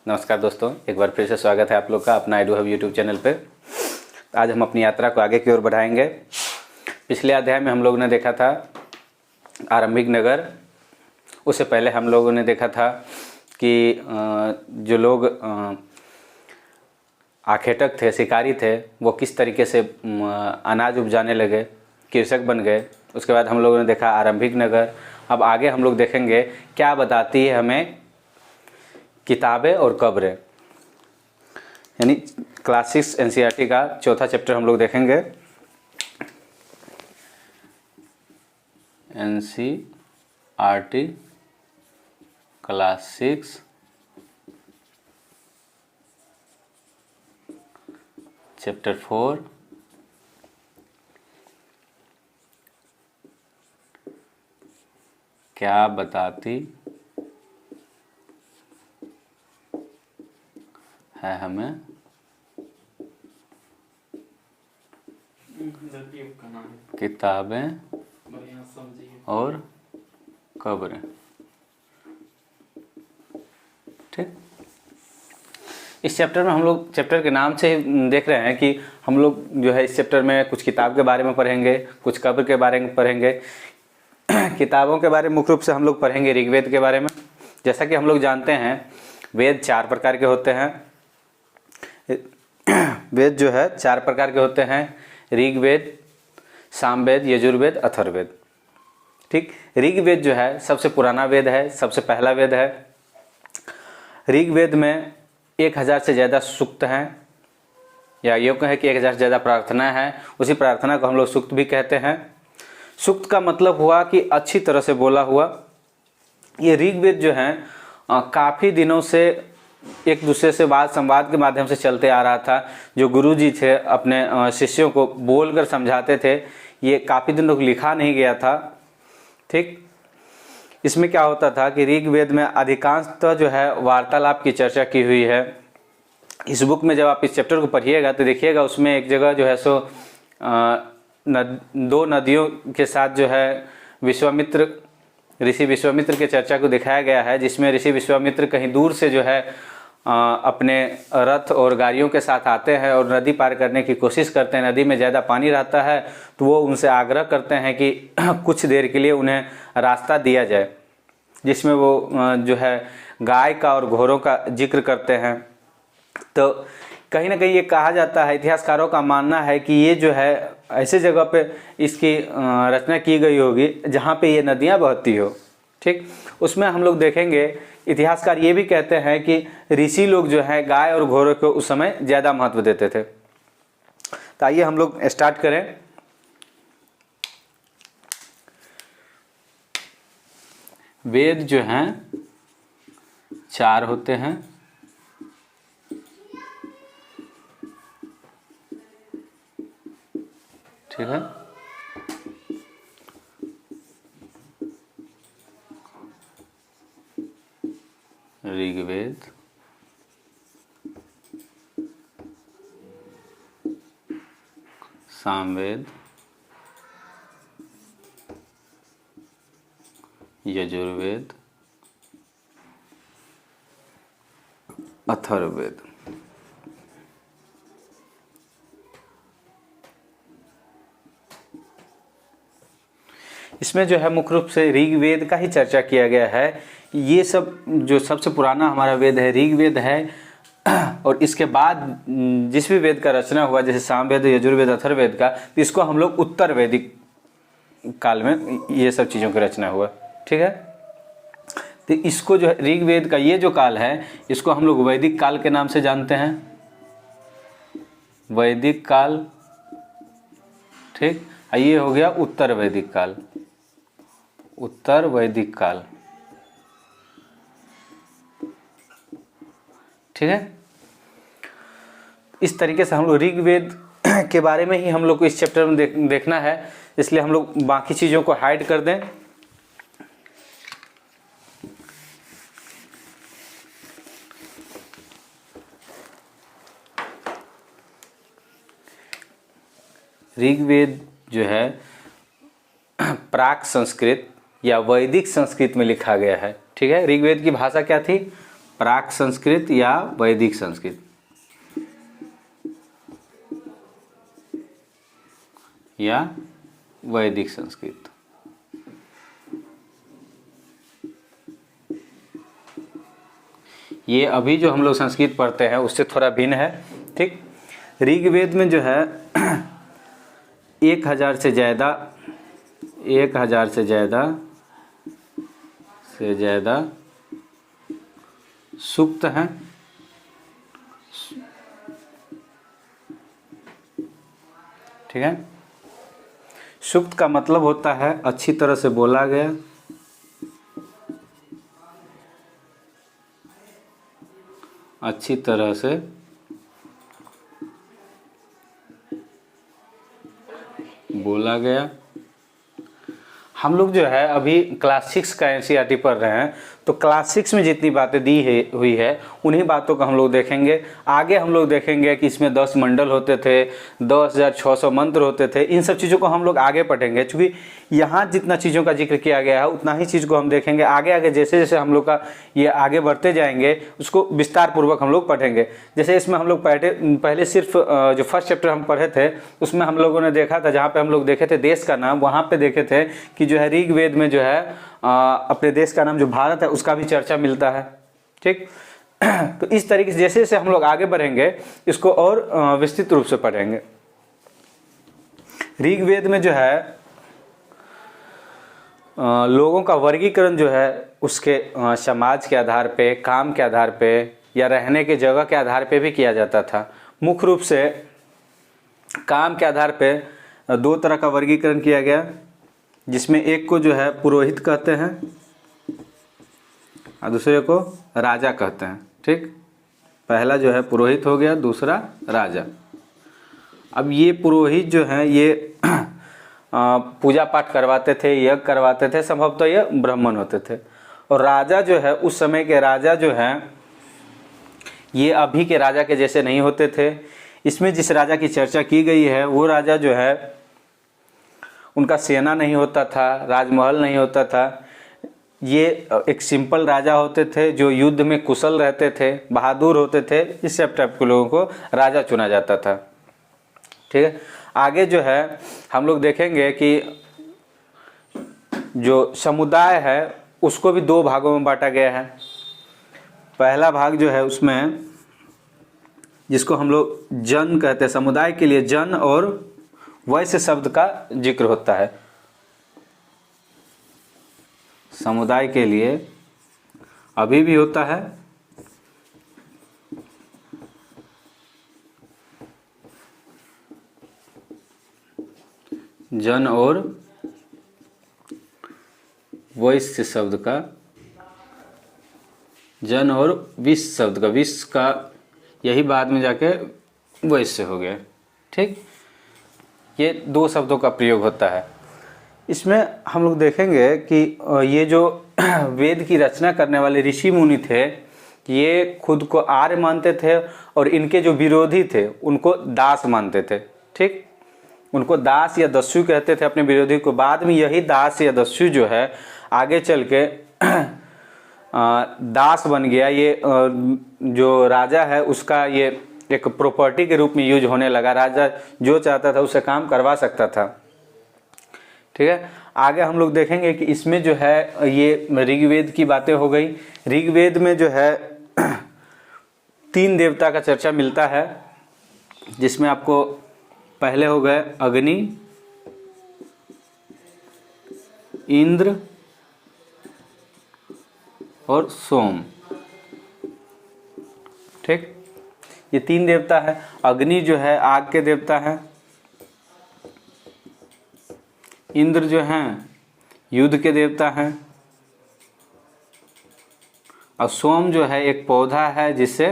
नमस्कार दोस्तों, एक बार फिर से स्वागत है आप लोग का अपना I do hub YouTube channel पे। आज हम अपनी यात्रा को आगे की ओर बढ़ाएंगे। पिछले अध्याय में हम लोगों ने देखा था आरंभिक नगर। उससे पहले हम लोगों ने देखा था कि जो लोग आखेटक थे, शिकारी थे, वो किस तरीके से अनाज उपजाने लगे, कृषक बन गए। उसके बाद हम लोगों ने देखा आरंभिक नगर। अब आगे हम लोग देखेंगे क्या बताती है हमें किताबें और कब्रें, यानी क्लास 6 एनसीईआरटी का चौथा चैप्टर हम लोग देखेंगे। एनसीईआरटी क्लास 6 चैप्टर 4 क्या बताती है हमें किताबें और कब्रें। ठीक, इस चैप्टर में हम लोग चैप्टर के नाम से ही देख रहे हैं कि हम लोग जो है इस चैप्टर में कुछ किताब के बारे में पढ़ेंगे, कुछ कब्र के बारे में पढ़ेंगे। किताबों के बारे में मुख्य रूप से हम लोग पढ़ेंगे ऋग्वेद के बारे में। जैसा कि हम लोग जानते हैं वेद 4 प्रकार के होते हैं। वेद जो है 4 प्रकार के होते हैं, ऋग्वेद, सामवेद, यजुर्वेद, अथर्ववेद। ठीक, ऋग्वेद जो है सबसे पुराना वेद है, सबसे पहला वेद है। ऋग्वेद में 1000 से ज़्यादा सूक्त हैं, या यूँ कहें कि 1000 से ज़्यादा प्रार्थना है। उसी प्रार्थना को हम लोग सूक्त भी कहते हैं। सूक्त का मतलब हुआ कि अच्छी तरह से बोला हुआ। ये ऋग्वेद जो है काफ़ी दिनों से एक दूसरे से वाद संवाद के माध्यम से चलते आ रहा था। जो गुरुजी थे अपने शिष्यों को बोलकर समझाते थे। ये काफ़ी दिनों तक लिखा नहीं गया था। ठीक, इसमें क्या होता था कि ऋग्वेद में अधिकांशतः जो है वार्तालाप की चर्चा की हुई है। इस बुक में जब आप इस चैप्टर को पढ़िएगा तो देखिएगा उसमें एक जगह जो है सो 2 नदियों के साथ जो है विश्वामित्र, ऋषि विश्वामित्र के चर्चा को दिखाया गया है, जिसमें ऋषि विश्वामित्र कहीं दूर से जो है अपने रथ और गाड़ियों के साथ आते हैं और नदी पार करने की कोशिश करते हैं। नदी में ज़्यादा पानी रहता है तो वो उनसे आग्रह करते हैं कि कुछ देर के लिए उन्हें रास्ता दिया जाए, जिसमें वो जो है गाय का और घोड़ों का जिक्र करते हैं। तो कहीं ना कहीं ये कहा जाता है, इतिहासकारों का मानना है कि ये जो है ऐसे जगह पे इसकी रचना की गई होगी जहाँ पे ये नदियाँ बहती हो। ठीक, उसमें हम लोग देखेंगे इतिहासकार ये भी कहते हैं कि ऋषि लोग जो है गाय और घोड़ों को उस समय ज़्यादा महत्व देते थे। तो आइए हम लोग स्टार्ट करें। वेद जो हैं 4 होते हैं। ठीक है, ऋग्वेद, सामवेद, यजुर्वेद, अथर्ववेद। इसमें जो है मुख्य रूप से ऋग्वेद का ही चर्चा किया गया है। ये सब जो सबसे पुराना हमारा वेद है ऋग्वेद है। और इसके बाद जिस भी वेद का रचना हुआ, जैसे सामवेद, यजुर्वेद, अथर्ववेद का, तो इसको हम लोग उत्तर वैदिक काल में ये सब चीज़ों की रचना हुआ। ठीक है, तो इसको जो है ऋग्वेद का ये जो काल है इसको हम लोग वैदिक काल के नाम से जानते हैं, वैदिक काल। ठीक, ये हो गया उत्तर वैदिक काल, उत्तर वैदिक काल। ठीक है, इस तरीके से हम लोग ऋग्वेद के बारे में ही हम लोग को इस चैप्टर में देखना है, इसलिए हम लोग बाकी चीज़ों को हाइड कर दें। ऋग्वेद जो है प्राक संस्कृत या वैदिक संस्कृत में लिखा गया है। ठीक है, ऋग्वेद की भाषा क्या थी? प्राक संस्कृत या वैदिक संस्कृत। या वैदिक संस्कृत। ये अभी जो हम लोग संस्कृत पढ़ते हैं उससे थोड़ा भिन्न है। ठीक, ऋग्वेद में जो है 1000 से ज़्यादा सूक्त हैं। ठीक है, सूक्त का मतलब होता है अच्छी तरह से बोला गया, अच्छी तरह से बोला गया। हम लोग जो है अभी क्लास 6 का एनसीईआरटी पढ़ रहे हैं, तो क्लास 6 में जितनी बातें दी हुई है उन्हीं बातों को हम लोग देखेंगे। आगे हम लोग देखेंगे कि इसमें 10 मंडल होते थे, 10,600 मंत्र होते थे। इन सब चीज़ों को हम लोग आगे पढ़ेंगे, क्योंकि यहाँ जितना चीज़ों का जिक्र किया गया है उतना ही चीज़ को हम देखेंगे। आगे आगे जैसे जैसे हम लोग का ये आगे बढ़ते जाएंगे उसको विस्तार पूर्वक हम लोग पढ़ेंगे। जैसे इसमें हम लोग पहले सिर्फ जो फर्स्ट चैप्टर हम पढ़े थे उसमें हम लोगों ने देखा था, जहाँ पे हम लोग देखे थे देश का नाम, वहाँ पे देखे थे कि जो है ऋग्वेद में जो है अपने देश का नाम जो भारत है उसका भी चर्चा मिलता है। ठीक, तो इस तरीके से जैसे जैसे हम लोग आगे बढ़ेंगे इसको और विस्तृत रूप से पढ़ेंगे। ऋग्वेद में जो है लोगों का वर्गीकरण जो है उसके समाज के आधार पे, काम के आधार पे या रहने के जगह के आधार पे भी किया जाता था। मुख्य रूप से काम के आधार पे 2 तरह का वर्गीकरण किया गया, जिसमें एक को जो है पुरोहित कहते हैं और दूसरे को राजा कहते हैं। ठीक, पहला जो है पुरोहित हो गया, दूसरा राजा। अब ये पुरोहित जो है ये पूजा पाठ करवाते थे, यज्ञ करवाते थे, संभवतः ये ब्राह्मण होते थे। और राजा जो है उस समय के राजा जो है ये अभी के राजा के जैसे नहीं होते थे। इसमें जिस राजा की चर्चा की गई है वो राजा जो है उनका सेना नहीं होता था, राजमहल नहीं होता था। ये एक सिंपल राजा होते थे जो युद्ध में कुशल रहते थे, बहादुर होते थे। इस सब टाइप के लोगों को राजा चुना जाता था। ठीक है, आगे जो है हम लोग देखेंगे कि जो समुदाय है उसको भी 2 भागों में बांटा गया है। पहला भाग जो है उसमें जिसको हम लोग जन कहते हैं, समुदाय के लिए जन और वैश्य शब्द का जिक्र होता है। समुदाय के लिए अभी भी होता है, जन और वैश्य शब्द का, जन और विश्व शब्द का, विश्व का यही बाद में जाके वैश्य हो गया। ठीक, ये 2 शब्दों का प्रयोग होता है। इसमें हम लोग देखेंगे कि ये जो वेद की रचना करने वाले ऋषि मुनि थे ये खुद को आर्य मानते थे और इनके जो विरोधी थे उनको दास मानते थे। ठीक, उनको दास या दस्यु कहते थे अपने विरोधी को। बाद में यही दास या दस्यु जो है आगे चल के दास बन गया। ये जो राजा है उसका ये एक प्रॉपर्टी के रूप में यूज होने लगा। राजा जो चाहता था उससे काम करवा सकता था। ठीक है, आगे हम लोग देखेंगे कि इसमें जो है ये ऋग्वेद की बातें हो गई। ऋग्वेद में जो है 3 देवता का चर्चा मिलता है, जिसमें आपको पहले हो गए अग्नि, इंद्र और सोम। ठीक, ये 3 देवता है। अग्नि जो है आग के देवता है, इंद्र जो हैं युद्ध के देवता हैं और सोम जो है एक पौधा है जिससे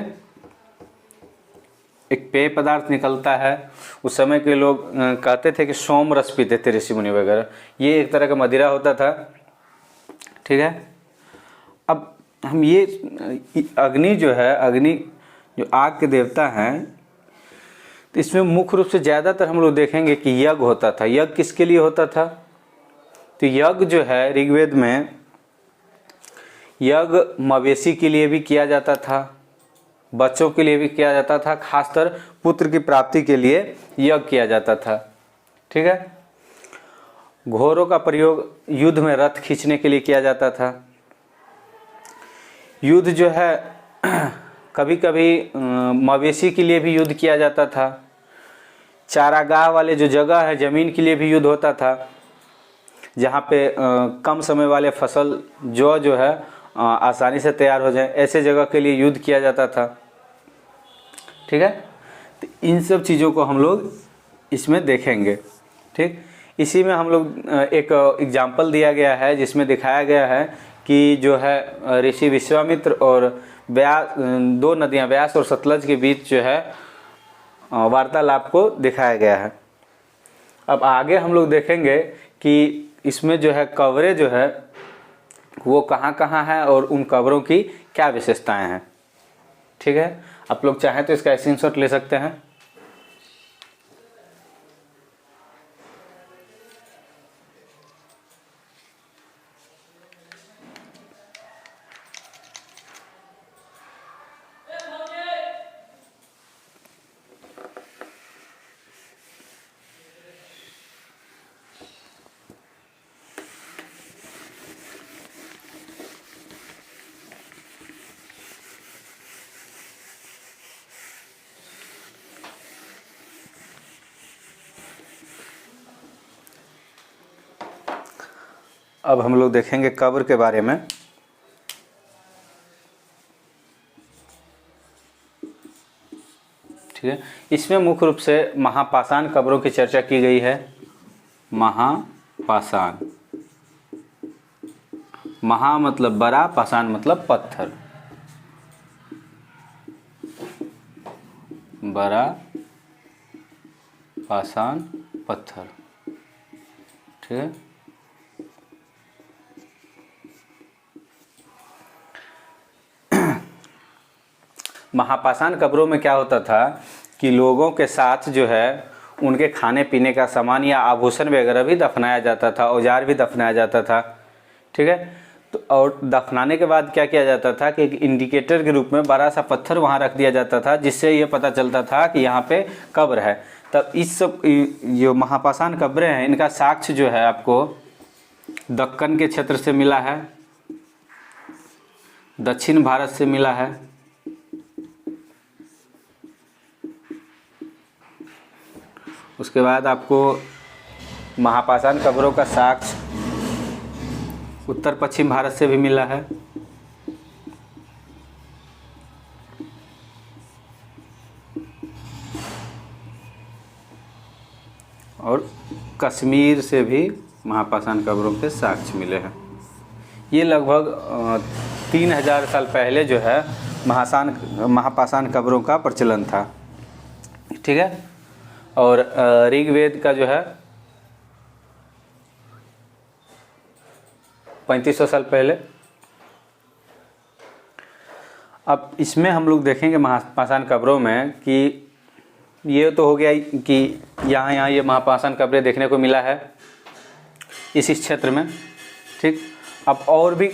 एक पेय पदार्थ निकलता है। उस समय के लोग कहते थे कि सोम रस पीते थे ऋषि मुनि वगैरह, ये एक तरह का मदिरा होता था। ठीक है, अब हम ये अग्नि जो है, अग्नि जो आग के देवता हैं, तो इसमें मुख्य रूप से ज़्यादातर हम लोग देखेंगे कि यज्ञ होता था। यज्ञ किसके लिए होता था? तो यज्ञ जो है ऋग्वेद में यज्ञ मवेशी के लिए भी किया जाता था, बच्चों के लिए भी किया जाता था, खासकर पुत्र की प्राप्ति के लिए यज्ञ किया जाता था। ठीक है। घोड़ों का प्रयोग युद्ध में रथ खींचने के लिए किया जाता था। युद्ध जो है कभी कभी मवेशी के लिए भी युद्ध किया जाता था। चारागाह वाले जो जगह है ज़मीन के लिए भी युद्ध होता था, जहाँ पे कम समय वाले फसल जो है आसानी से तैयार हो जाए, ऐसे जगह के लिए युद्ध किया जाता था। ठीक है। तो इन सब चीज़ों को हम लोग इसमें देखेंगे। ठीक। इसी में हम लोग एक एग्जाम्पल दिया गया है जिसमें दिखाया गया है कि जो है ऋषि विश्वामित्र और व्यास, दो नदियाँ व्यास और सतलज के बीच जो है वार्तालाप को दिखाया गया है। अब आगे हम लोग देखेंगे कि इसमें जो है कब्रें जो है वो कहाँ कहाँ है और उन कब्रों की क्या विशेषताएं हैं। ठीक है। आप लोग चाहें तो इसका स्क्रीनशॉट ले सकते हैं। अब हम लोग देखेंगे कब्र के बारे में। ठीक है। इसमें मुख्य रूप से महापाषाण कब्रों की चर्चा की गई है। महापाषाण, महा मतलब बड़ा, पाषाण मतलब पत्थर। बड़ा पाषाण पत्थर। ठीक है। महापाषाण कब्रों में क्या होता था कि लोगों के साथ जो है उनके खाने पीने का सामान या आभूषण वगैरह भी दफनाया जाता था, औजार भी दफनाया जाता था। ठीक है। तो और दफनाने के बाद क्या किया जाता था कि एक इंडिकेटर के रूप में बड़ा सा पत्थर वहाँ रख दिया जाता था, जिससे ये पता चलता था कि यहाँ पे कब्र है। तब इस सब जो महापाषाण कब्रें हैं इनका साक्ष्य जो है आपको दक्कन के क्षेत्र से मिला है, दक्षिण भारत से मिला है, उसके बाद आपको महापाषाण कब्रों का साक्ष्य उत्तर पश्चिम भारत से भी मिला है, और कश्मीर से भी महापाषाण कब्रों के साक्ष्य मिले हैं। ये लगभग 3000 साल पहले जो है महापाषाण कब्रों का प्रचलन था। ठीक है। और ऋग्वेद का जो है 3500 साल पहले। अब इसमें हम लोग देखेंगे महापाषाण कब्रों में कि ये तो हो गया कि यहाँ ये महापाषाण कब्रें देखने को मिला है इस क्षेत्र में। ठीक। अब और भी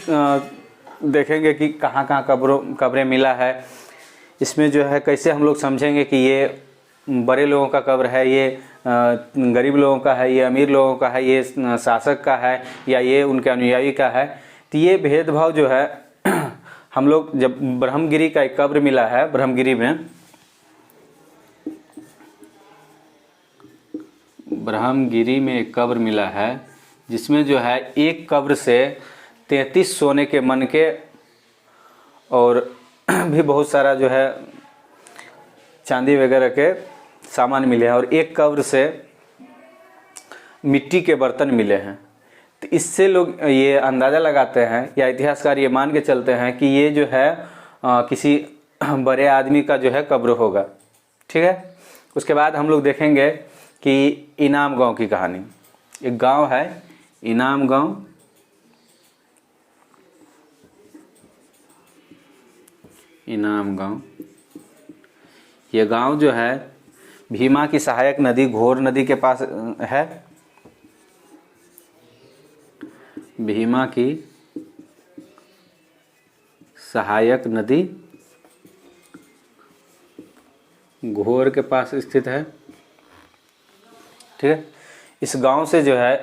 देखेंगे कि कहाँ कहाँ कब्रें मिला है। इसमें जो है कैसे हम लोग समझेंगे कि ये बड़े लोगों का कब्र है, ये गरीब लोगों का है, ये अमीर लोगों का है, ये शासक का है, या ये उनके अनुयायी का है। तो ये भेदभाव जो है हम लोग जब ब्रह्मगिरी का एक कब्र मिला है, ब्रह्मगिरी में एक कब्र मिला है जिसमें जो है एक कब्र से 33 सोने के मन के और भी बहुत सारा जो है चांदी वगैरह के सामान मिले हैं, और एक कब्र से मिट्टी के बर्तन मिले हैं। तो इससे लोग ये अंदाज़ा लगाते हैं या इतिहासकार ये मान के चलते हैं कि ये जो है किसी बड़े आदमी का जो है कब्र होगा। ठीक है। उसके बाद हम लोग देखेंगे कि इनाम गांव की कहानी। एक गांव है इनाम गांव, इनाम गांव। ये गांव जो है भीमा की सहायक नदी घोर नदी के पास है। भीमा की सहायक नदी घोर के पास स्थित है। ठीक है, इस गांव से जो है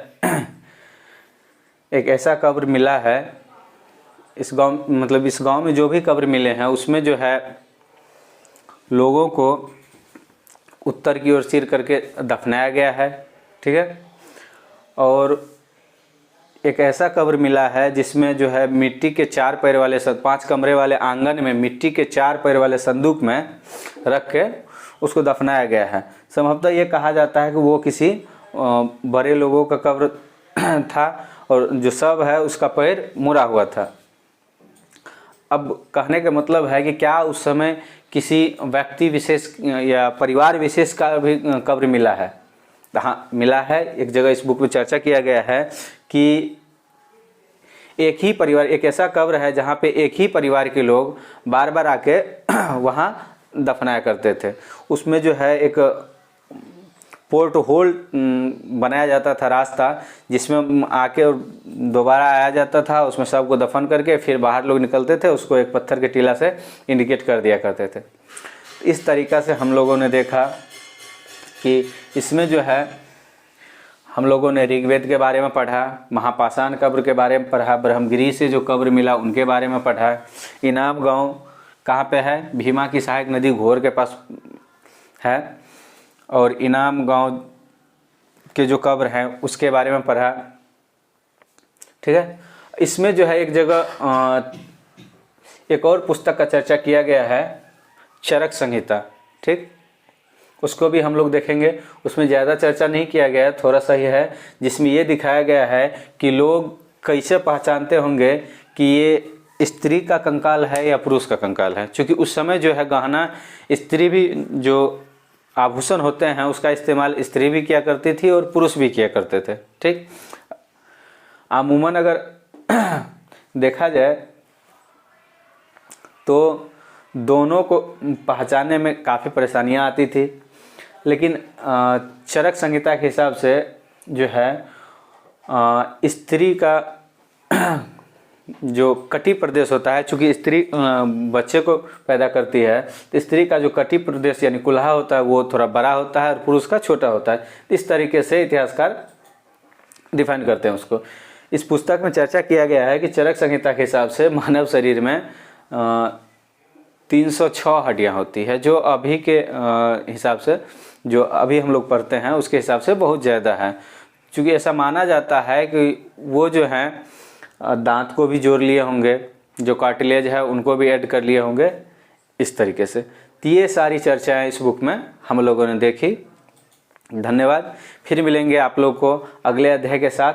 एक ऐसा कब्र मिला है, इस गांव मतलब इस गांव में जो भी कब्र मिले हैं उसमें जो है लोगों को उत्तर की ओर सिर करके दफनाया गया है। ठीक है, और एक ऐसा कब्र मिला है जिसमें जो है मिट्टी के 4 पैर वाले 5 कमरे वाले आंगन में मिट्टी के 4 पैर वाले संदूक में रख के उसको दफनाया गया है। संभवतः ये कहा जाता है कि वो किसी बड़े लोगों का कब्र था और जो शव है उसका पैर मुड़ा हुआ था। अब कहने का मतलब है कि क्या उस समय किसी व्यक्ति विशेष या परिवार विशेष का भी कब्र मिला है? हाँ, मिला है। एक जगह इस बुक में चर्चा किया गया है कि एक ही परिवार, एक ऐसा कब्र है जहाँ पे एक ही परिवार के लोग बार बार आके वहाँ दफनाया करते थे। उसमें जो है एक पोर्ट होल बनाया जाता था, रास्ता जिसमें आके और दोबारा आया जाता था, उसमें सबको दफन करके फिर बाहर लोग निकलते थे, उसको एक पत्थर के टीला से इंडिकेट कर दिया करते थे। इस तरीक़ा से हम लोगों ने देखा कि इसमें जो है हम लोगों ने ऋग्वेद के बारे में पढ़ा, महापाषाण कब्र के बारे में पढ़ा, ब्रह्मगिरी से जो कब्र मिला उनके बारे में पढ़ा। इनाम गांव कहाँ पे है? भीमा की सहायक नदी घोर के पास है। और इनाम गांव के जो कब्र हैं उसके बारे में पढ़ा। ठीक है, इसमें जो है एक जगह एक और पुस्तक का चर्चा किया गया है, चरक संहिता। ठीक, उसको भी हम लोग देखेंगे। उसमें ज़्यादा चर्चा नहीं किया गया, थोड़ा सा ही है, जिसमें ये दिखाया गया है कि लोग कैसे पहचानते होंगे कि ये स्त्री का कंकाल है या पुरुष का कंकाल है। क्योंकि उस समय जो है गहना, स्त्री भी जो आभूषण होते हैं उसका इस्तेमाल स्त्री भी किया करती थी और पुरुष भी किया करते थे। ठीक, अमूमन अगर देखा जाए तो दोनों को पहचानने में काफ़ी परेशानियां आती थी, लेकिन चरक संहिता के हिसाब से जो है स्त्री का जो कटी प्रदेश होता है, चूँकि स्त्री बच्चे को पैदा करती है तो स्त्री का जो कटी प्रदेश यानी कुल्हा होता है वो थोड़ा बड़ा होता है और पुरुष का छोटा होता है। इस तरीके से इतिहासकार डिफाइन करते हैं उसको। इस पुस्तक में चर्चा किया गया है कि चरक संहिता के हिसाब से मानव शरीर में 306 हड्डियाँ होती है, जो अभी के हिसाब से, जो अभी हम लोग पढ़ते हैं उसके हिसाब से बहुत ज़्यादा है। क्योंकि ऐसा माना जाता है कि वो जो हैं दांत को भी जोड़ लिए होंगे, जो कार्टिलेज है उनको भी ऐड कर लिए होंगे, इस तरीके से। तो ये सारी चर्चाएं इस बुक में हम लोगों ने देखी। धन्यवाद। फिर मिलेंगे आप लोग को अगले अध्याय के साथ।